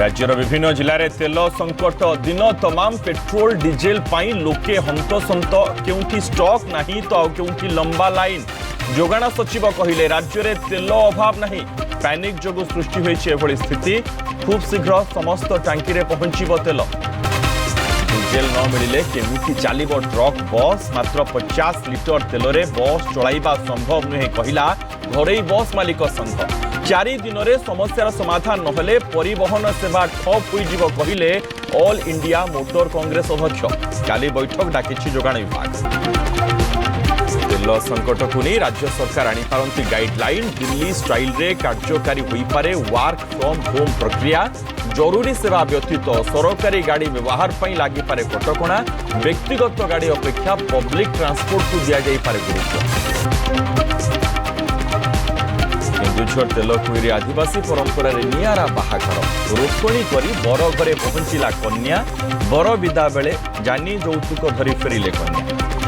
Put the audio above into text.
राज्यर विभिन्न जिले में तेल संकट दिन तमाम पेट्रोल डीजेल पाई लोके हंतसंत केउठी स्टॉक नहीं तो केउठी लंबा लाइन जोगाण सचिव कहले राज्य में तेल अभाव नहीं पैनिक जोगु सृष्टि होइछि एभली स्थिति खूब शीघ्र समस्त टांकी रे पहुंचीबो तेल डीजेल न मिले केमिति चलिबो ट्रक बस मात्र 50 लिटर तेल रे बस चलाइबा संभव नुहे कहला घरोई बस मालिक संघ 4 दिन में समस्यार समाधान नहले परिवहन सेवा ठप हो कहले ऑल इंडिया मोटर कांग्रेस अध्यक्ष काली बैठक डाकिछि जोगाण विभाग तेल संकट को नहीं राज्य सरकार आनीपारती गाइडलाइन दिल्ली स्टाइल रे कार्यकारी होई पारे वर्क फ्रॉम होम प्रक्रिया जरूरी सेवा व्यतीत सरकारी गाड़ी व्यवहार पर लगी पारे कटकणा व्यक्तिगत गाड़ी अपेक्षा पब्लिक ट्रांसपोर्ट को दि जाई पारे गुरुत्व केन्दुझर तेलकुईरी आदिवासी परंपरा रे नियारा बाहाघर रोकणी करी बर घरे पहुंचला कन्या बर विदा बेले जानी यौतुक धरी फेरिले कन्या।